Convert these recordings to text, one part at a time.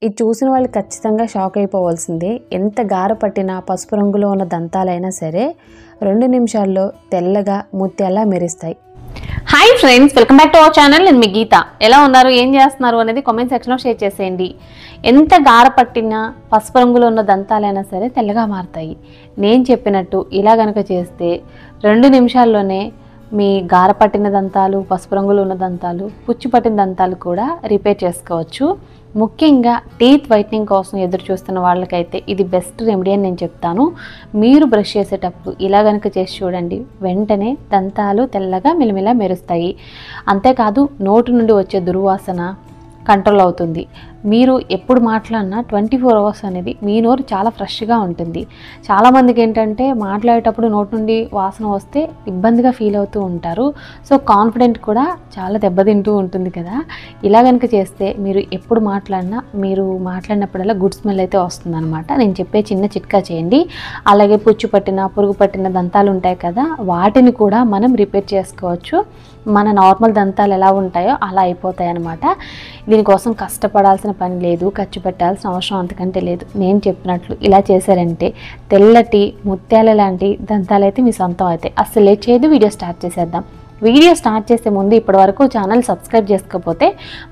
ఇది చూసిన వాళ్ళు ఖచ్చితంగా షాక్ అయిపోవాల్సిందే. ఎంత గార పట్టినా పసుపు రంగులో ఉన్న దంతాలైనా సరే 2 నిమిషాల్లో తెల్లగా ముత్యాల్లా మెరుస్తాయి. Hi friends, welcome back to our channel. నేను మీ గీత. ఎలా ఉన్నారు, ఏం చేస్తున్నారు అనేది కామెంట్ సెక్షన్లో షేర్ చేసేయండి. ఎంత గార పట్టినా పసుపు రంగులో ఉన్న దంతాలైనా సరే తెల్లగా మారుతాయి. నేను చెప్పినట్టు ఇలా కనుక చేస్తే 2 నిమిషాల్లోనే మీ గార పట్టిన దంతాలు, పసుపు రంగులో ఉన్న దంతాలు, పుచ్చు పట్టిన దంతాలు కూడా రిపేర్ చేసుకోవచ్చు. ముఖ్యంగా టీత్ వైట్నింగ్ కోసం ఎదురు చూస్తున్న వాళ్ళకైతే ఇది బెస్ట్ రెమెడీ అని నేను చెప్తాను. మీరు బ్రష్ చేసేటప్పుడు ఇలా కనుక చేసి చూడండి, వెంటనే దంతాలు తెల్లగా మిలమిలా మెరుస్తాయి. అంతేకాదు నోటి నుండి వచ్చే దుర్వాసన కంట్రోల్ అవుతుంది. మీరు ఎప్పుడు మాట్లాడినా 24 అవర్స్ అనేది మీ నోరు చాలా ఫ్రెష్గా ఉంటుంది. చాలామందికి ఏంటంటే మాట్లాడేటప్పుడు నోటి నుండి వాసన వస్తే ఇబ్బందిగా ఫీల్ అవుతూ ఉంటారు. సో కాన్ఫిడెంట్ కూడా చాలా దెబ్బతింటూ ఉంటుంది కదా. ఇలా కనుక చేస్తే మీరు ఎప్పుడు మాట్లాడినా, మీరు మాట్లాడినప్పుడల్లా గుడ్ స్మెల్ అయితే వస్తుందన్నమాట. నేను చెప్పే చిన్న చిట్కా చేయండి. అలాగే పుచ్చు పట్టిన, పురుగు పట్టిన దంతాలు ఉంటాయి కదా, వాటిని కూడా మనం రిపేర్ చేసుకోవచ్చు. మన నార్మల్ దంతాలు ఎలా ఉంటాయో అలా అయిపోతాయి అన్నమాట. దీనికోసం కష్టపడాల్సిన పని లేదు, ఖర్చు పెట్టాల్సిన అవసరం అంతకంటే లేదు. నేను చెప్పినట్లు ఇలా చేశారంటే తెల్లటి ముత్యాల లాంటి దంతాలు అయితే మీ సొంతం అయితే. అస్సలు లేట్ చేయదు, వీడియో స్టార్ట్ చేసేద్దాం. వీడియో స్టార్ట్ చేసే ముందు ఇప్పటివరకు ఛానల్ సబ్స్క్రైబ్ చేసుకోకపోతే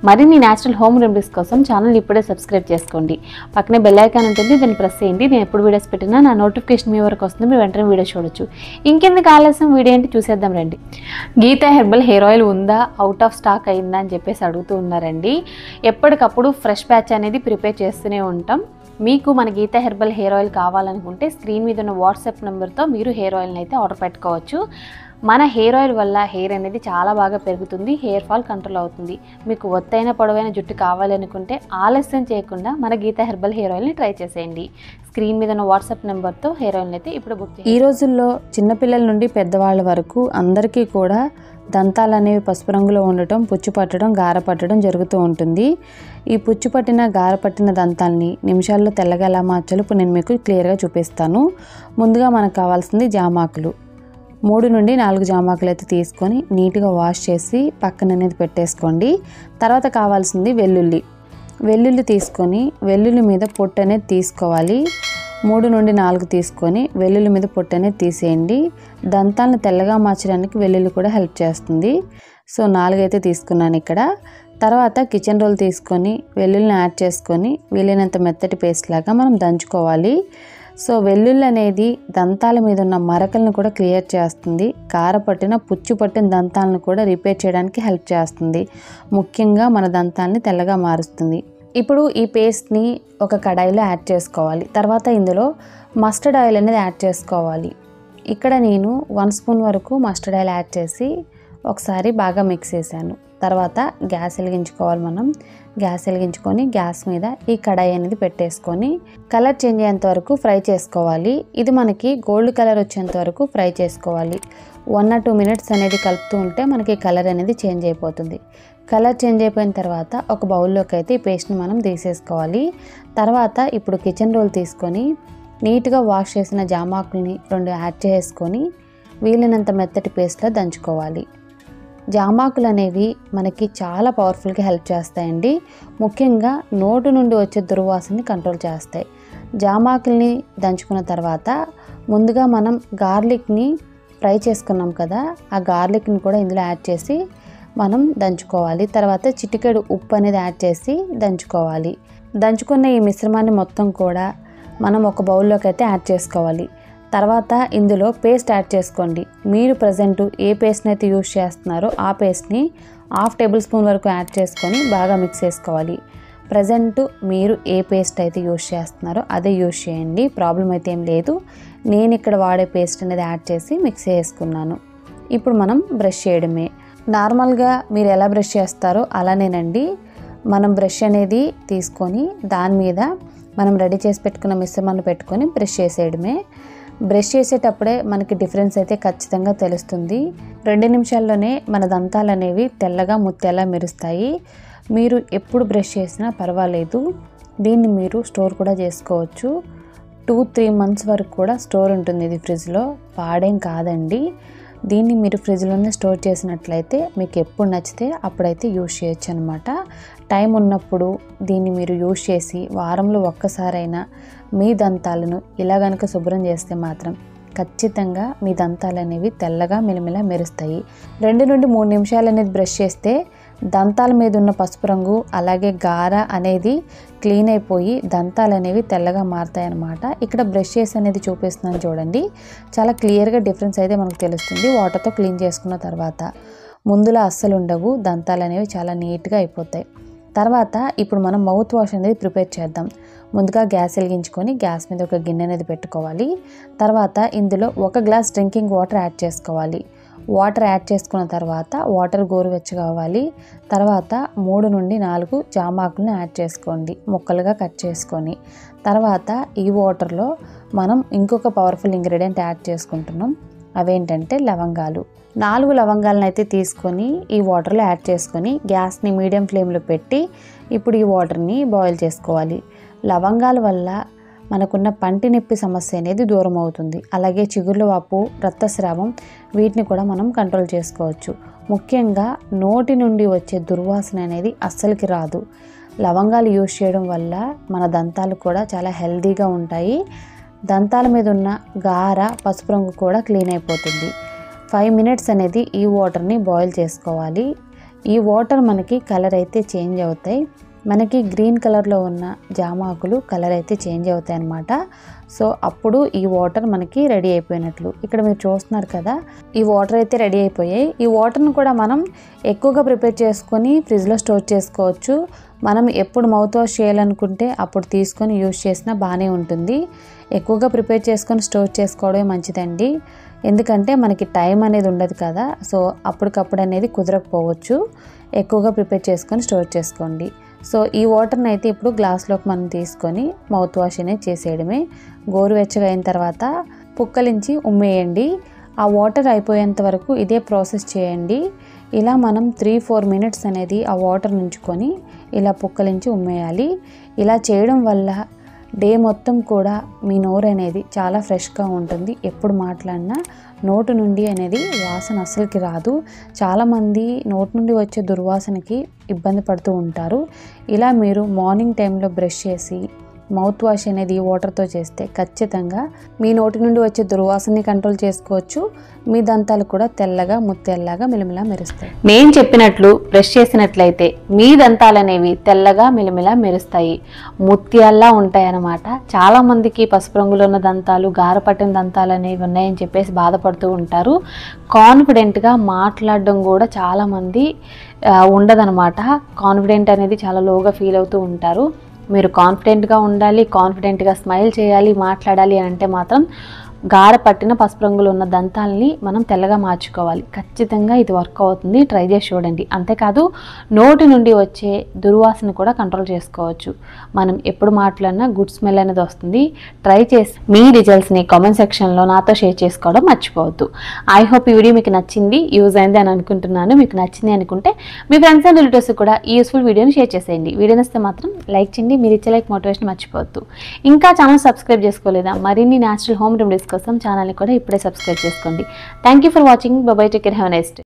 మరిన్ని న్యాచురల్ హోమ్ రెమెడీస్ కోసం ఛానల్ ఇప్పుడే సబ్స్క్రైబ్ చేసుకోండి. పక్కనే బెల్ ఐకాన్ ఉంటుంది, దాన్ని ప్రెస్ చేయండి. నేను ఎప్పుడు వీడియోస్ పెట్టినా నా నోటిఫికేషన్ మీ వరకు వస్తుంది, మీరు వెంటనే వీడియో చూడొచ్చు. ఇంకెందుకు ఆలస్యం, వీడియో ఏంటి చూసేద్దాం రండి. గీతా హెర్బల్ హెయిర్ ఆయిల్ ఉందా, అవుట్ ఆఫ్ స్టాక్ అయిందా అని చెప్పేసి అడుగుతూ ఉన్నారండి. ఎప్పటికప్పుడు ఫ్రెష్ ప్యాచ్ అనేది ప్రిపేర్ చేస్తూనే ఉంటాం. మీకు మన గీతా హెర్బల్ హెయిర్ ఆయిల్ కావాలనుకుంటే స్క్రీన్ మీద ఉన్న వాట్సాప్ నెంబర్తో మీరు హెయిర్ ఆయిల్ని అయితే ఆర్డర్ పెట్టుకోవచ్చు. మన హెయిర్ ఆయిల్ వల్ల హెయిర్ అనేది చాలా బాగా పెరుగుతుంది, హెయిర్ ఫాల్ కంట్రోల్ అవుతుంది. మీకు ఒత్తైన పొడవైన జుట్టు కావాలనుకుంటే ఆలస్యం చేయకుండా మన గీతా హెర్బల్ హెయిర్ ఆయిల్ని ట్రై చేసేయండి. స్క్రీన్ మీద ఉన్న వాట్సాప్ నెంబర్తో హెయిర్ ఆయిల్ని అయితే ఇప్పుడు బుక్ చేయండి. ఈ రోజుల్లో చిన్నపిల్లల నుండి పెద్దవాళ్ళ వరకు అందరికీ కూడా దంతాలు అనేవి పసుపు రంగులో ఉండటం, పుచ్చు పట్టడం, గార పట్టడం జరుగుతూ ఉంటుంది. ఈ పుచ్చు పట్టిన, గార పట్టిన దంతాలని నిమిషాల్లో తెల్లగా ఎలా మార్చాలో ఇప్పుడు నేను మీకు క్లియర్గా చూపిస్తాను. ముందుగా మనకు కావాల్సింది జామాకులు. 3 నుండి 4 జామాకులు అయితే తీసుకొని నీట్గా వాష్ చేసి పక్కన అనేది పెట్టేసుకోండి. తర్వాత కావాల్సింది వెల్లుల్లి తీసుకొని వెల్లుల్లి మీద పొట్టు అనేది తీసుకోవాలి. 3 నుండి 4 తీసుకొని వెల్లుల్లి మీద పొట్టు అనేది తీసేయండి. దంతాలను తెల్లగా మార్చడానికి వెల్లుల్లి కూడా హెల్ప్ చేస్తుంది. సో 4 అయితే తీసుకున్నాను ఇక్కడ. తర్వాత కిచెన్ రోల్ తీసుకొని వెల్లుల్లిని యాడ్ చేసుకొని వీలైనంత మెత్తటి పేస్ట్ లాగా మనం దంచుకోవాలి. సో వెల్లుల్లి అనేది దంతాల మీద ఉన్న మరకలను కూడా క్లియర్ చేస్తుంది. గార పట్టిన, పుచ్చు పట్టిన దంతాలను కూడా రిపేర్ చేయడానికి హెల్ప్ చేస్తుంది. ముఖ్యంగా మన దంతాలని తెల్లగా మారుస్తుంది. ఇప్పుడు ఈ పేస్ట్ని ఒక కడాయిలో యాడ్ చేసుకోవాలి. తర్వాత ఇందులో మస్టర్డ్ ఆయిల్ అనేది యాడ్ చేసుకోవాలి. ఇక్కడ నేను 1 స్పూన్ వరకు మస్టర్డ్ ఆయిల్ యాడ్ చేసి ఒకసారి బాగా మిక్స్ చేశాను. తర్వాత గ్యాస్ వెలిగించుకోవాలి. మనం గ్యాస్ వెలిగించుకొని గ్యాస్ మీద ఈ కడాయి అనేది పెట్టేసుకొని కలర్ చేంజ్ అయ్యేంత వరకు ఫ్రై చేసుకోవాలి. ఇది మనకి గోల్డ్ కలర్ వచ్చేంత వరకు ఫ్రై చేసుకోవాలి. 1 or 2 minutes అనేది కలుపుతూ ఉంటే మనకి కలర్ అనేది చేంజ్ అయిపోతుంది. కలర్ చేంజ్ అయిపోయిన తర్వాత ఒక బౌల్లోకి అయితే ఈ పేస్ట్ని మనం తీసేసుకోవాలి. తర్వాత ఇప్పుడు కిచెన్ రోల్ తీసుకొని నీట్గా వాష్ చేసిన జామాకుల్ని 2 యాడ్ చేసుకొని వీలైనంత మెత్తటి పేస్ట్లో దంచుకోవాలి. జామాకులు అనేవి మనకి చాలా పవర్ఫుల్గా హెల్ప్ చేస్తాయండి. ముఖ్యంగా నోటు నుండి వచ్చే దుర్వాసనని కంట్రోల్ చేస్తాయి. జామాకుల్ని దంచుకున్న తర్వాత ముందుగా మనం గార్లిక్ని ఫ్రై చేసుకున్నాం కదా, ఆ గార్లిక్ని కూడా ఇందులో యాడ్ చేసి మనం దంచుకోవాలి. తర్వాత చిటికెడు ఉప్పు అనేది యాడ్ చేసి దంచుకోవాలి. దంచుకున్న ఈ మిశ్రమాన్ని మొత్తం కూడా మనం ఒక బౌల్లోకి అయితే యాడ్ చేసుకోవాలి. తర్వాత ఇందులో పేస్ట్ యాడ్ చేసుకోండి. మీరు ప్రజెంట్ ఏ పేస్ట్ని అయితే యూజ్ చేస్తున్నారో ఆ పేస్ట్ని 1/2 టేబుల్ స్పూన్ వరకు యాడ్ చేసుకొని బాగా మిక్స్ చేసుకోవాలి. ప్రజెంట్ మీరు ఏ పేస్ట్ అయితే యూజ్ చేస్తున్నారో అదే యూజ్ చేయండి, ప్రాబ్లం అయితే ఏం లేదు. నేను ఇక్కడ వాడే పేస్ట్ అనేది యాడ్ చేసి మిక్స్ చేసుకున్నాను. ఇప్పుడు మనం బ్రష్ చేయడమే. నార్మల్గా మీరు ఎలా బ్రష్ చేస్తారో అలానేనండి. మనం బ్రష్ అనేది తీసుకొని దాని మీద మనం రెడీ చేసి పెట్టుకున్న మిశ్రమాన్ని పెట్టుకొని బ్రష్ చేసేయడమే. బ్రష్ చేసేటప్పుడే మనకి డిఫరెన్స్ అయితే ఖచ్చితంగా తెలుస్తుంది. 2 నిమిషాల్లోనే మన దంతాలు అనేవి తెల్లగా ముత్యాలా మెరుస్తాయి. మీరు ఎప్పుడు బ్రష్ చేసినా పర్వాలేదు. దీన్ని మీరు స్టోర్ కూడా చేసుకోవచ్చు. 2-3 months వరకు కూడా స్టోర్ ఉంటుంది ఇది ఫ్రిడ్జ్లో, పాడేం కాదండి. దీన్ని మీరు ఫ్రిడ్జ్లోనే స్టోర్ చేసినట్లయితే మీకు ఎప్పుడు నచ్చితే అప్పుడైతే యూజ్ చేయొచ్చు అనమాట. టైం ఉన్నప్పుడు దీన్ని మీరు యూజ్ చేసి వారంలో ఒక్కసారైనా మీ దంతాలను ఇలా గనుక శుభ్రం చేస్తే మాత్రం ఖచ్చితంగా మీ దంతాలు అనేవి తెల్లగా మిలమిలా మెరుస్తాయి. 2 నుండి 3 నిమిషాలు అనేది బ్రష్ చేస్తే దంతాల మీద ఉన్న పసుపు రంగు అలాగే గార అనేది క్లీన్ అయిపోయి దంతాలు అనేవి తెల్లగా మారుతాయి అన్నమాట. ఇక్కడ బ్రష్ చేసి అనేది చూపిస్తున్నాను చూడండి, చాలా క్లియర్గా డిఫరెన్స్ అయితే మనకు తెలుస్తుంది. వాటర్తో క్లీన్ చేసుకున్న తర్వాత ముందులా అస్సలు ఉండవు, దంతాలు అనేవి చాలా నీట్గా అయిపోతాయి. తర్వాత ఇప్పుడు మనం మౌత్ వాష్ అనేది ప్రిపేర్ చేద్దాం. ముందుగా గ్యాస్ వెలిగించుకొని గ్యాస్ మీద ఒక గిన్నె అనేది పెట్టుకోవాలి. తర్వాత ఇందులో 1 గ్లాస్ డ్రింకింగ్ వాటర్ యాడ్ చేసుకోవాలి. వాటర్ యాడ్ చేసుకున్న తర్వాత వాటర్ గోరువెచ్చగా అవ్వాలి. తర్వాత 3 నుండి 4 జామాకులను యాడ్ చేసుకోండి, ముక్కలుగా కట్ చేసుకొని. తర్వాత ఈ వాటర్లో మనం ఇంకొక పవర్ఫుల్ ఇంగ్రీడియంట్ యాడ్ చేసుకుంటున్నాం, అవేంటంటే లవంగాలు. 4 లవంగాలను అయితే తీసుకొని ఈ వాటర్లో యాడ్ చేసుకొని గ్యాస్ని మీడియం ఫ్లేమ్లో పెట్టి ఇప్పుడు ఈ వాటర్ని బాయిల్ చేసుకోవాలి. లవంగాల వల్ల మనకున్న పంటి నొప్పి సమస్య అనేది దూరం అవుతుంది. అలాగే చిగుర్ల వాపు, రక్తస్రావం వీటిని కూడా మనం కంట్రోల్ చేసుకోవచ్చు. ముఖ్యంగా నోటి నుండి వచ్చే దుర్వాసన అనేది అస్సలకి రాదు. లవంగాలు యూజ్ చేయడం వల్ల మన దంతాలు కూడా చాలా హెల్తీగా ఉంటాయి. దంతాల మీద ఉన్న గార, పసుపు రంగు కూడా క్లీన్ అయిపోతుంది. 5 మినిట్స్ అనేది ఈ వాటర్ని బాయిల్ చేసుకోవాలి. ఈ వాటర్ మనకి కలర్ అయితే చేంజ్ అవుతాయి. మనకి గ్రీన్ కలర్లో ఉన్న జామాకులు కలర్ అయితే చేంజ్ అవుతాయి అన్నమాట. సో అప్పుడు ఈ వాటర్ మనకి రెడీ అయిపోయినట్లు. ఇక్కడ మీరు చూస్తున్నారు కదా, ఈ వాటర్ అయితే రెడీ అయిపోయాయి. ఈ వాటర్ని కూడా మనం ఎక్కువగా ప్రిపేర్ చేసుకొని ఫ్రిడ్జ్లో స్టోర్ చేసుకోవచ్చు. మనం ఎప్పుడు మౌత్ వాష్ చేయాలనుకుంటే అప్పుడు తీసుకొని యూజ్ చేసినా బాగానే ఉంటుంది. ఎక్కువగా ప్రిపేర్ చేసుకొని స్టోర్ చేసుకోవడమే మంచిదండి, ఎందుకంటే మనకి టైం అనేది ఉండదు కదా. సో అప్పటికప్పుడు అనేది కుదరకపోవచ్చు. ఎక్కువగా ప్రిపేర్ చేసుకొని స్టోర్ చేసుకోండి. సో ఈ వాటర్ని అయితే ఇప్పుడు గ్లాస్లోకి మనం తీసుకొని మౌత్ వాష్ అనేది చేసేయడమే. గోరువెచ్చగా అయిన తర్వాత పుక్కలించి ఉమ్మేయండి. ఆ వాటర్ అయిపోయేంత వరకు ఇదే ప్రాసెస్ చేయండి. ఇలా మనం 3-4 మినిట్స్ అనేది ఆ వాటర్ నుంచుకొని ఇలా పుక్కలించి ఉమ్మేయాలి. ఇలా చేయడం వల్ల డే మొత్తం కూడా మీ నోరు అనేది చాలా ఫ్రెష్గా ఉంటుంది. ఎప్పుడు మాట్లాడినా నోటు నుండి అనేది వాసన అస్సలకి రాదు. చాలామంది నోటు నుండి వచ్చే దుర్వాసనకి ఇబ్బంది పడుతూ ఉంటారు. ఇలా మీరు మార్నింగ్ టైంలో బ్రష్ చేసి మౌత్ వాష్ అనేది వాటర్తో చేస్తే ఖచ్చితంగా మీ నోటి నుండి వచ్చే దుర్వాసనని కంట్రోల్ చేసుకోవచ్చు. మీ దంతాలు కూడా తెల్లగా ముత్యాల్లాగా మిలమిలా మెరుస్తాయి. నేను చెప్పినట్లు బ్రష్ చేసినట్లయితే మీ దంతాలు అనేవి తెల్లగా మిలమిలా మెరుస్తాయి, ముత్యాల్లా ఉంటాయి అన్నమాట. చాలా మందికి పసుపు రంగులో ఉన్న దంతాలు, గారపట్టిన దంతాలు అనేవి ఉన్నాయని చెప్పేసి బాధపడుతూ ఉంటారు. కాన్ఫిడెంట్గా మాట్లాడడం కూడా చాలామంది ఉండదన్నమాట. కాన్ఫిడెంట్ అనేది చాలా లోగా ఫీల్ అవుతూ ఉంటారు. మీరు కాన్ఫిడెంట్గా ఉండాలి, కాన్ఫిడెంట్గా స్మైల్ చేయాలి, మాట్లాడాలి అని అంటే మాత్రం గార పట్టిన పసుపు రంగులో ఉన్న దంతాలని మనం తెల్లగా మార్చుకోవాలి. ఖచ్చితంగా ఇది వర్క్ అవుతుంది, ట్రై చేసి చూడండి. అంతేకాదు నోటి నుండి వచ్చే దుర్వాసన కూడా కంట్రోల్ చేసుకోవచ్చు. మనం ఎప్పుడు మాట్లాడినా గుడ్ స్మెల్ అనేది వస్తుంది. ట్రై చేసి మీ రిజల్ట్స్ని కామెంట్ సెక్షన్లో నాతో షేర్ చేసుకోవడం మర్చిపోవద్దు. ఐ హోప్ ఈ వీడియో మీకు నచ్చింది, యూజ్ అయింది అని అనుకుంటున్నాను. మీకు నచ్చింది అనుకుంటే మీ ఫ్రెండ్స్ అండ్ రిలేటివ్స్ కూడా ఈ యూస్ఫుల్ వీడియోని షేర్ చేసేయండి. వీడియో నచ్చితే మాత్రం లైక్ చేయండి. మీరు ఇచ్చే లైక్ మోటివేషన్ మర్చిపోవద్దు. ఇంకా ఛానల్ సబ్స్క్రైబ్ చేసుకోలేదా? మరిన్ని న్యాచురల్ హోమ్ రెమెడీస్ కోసం ఛానల్ని కూడా ఇప్పుడే సబ్స్క్రైబ్ చేసుకోండి. Thank you for watching. By by, take care, have a nice day.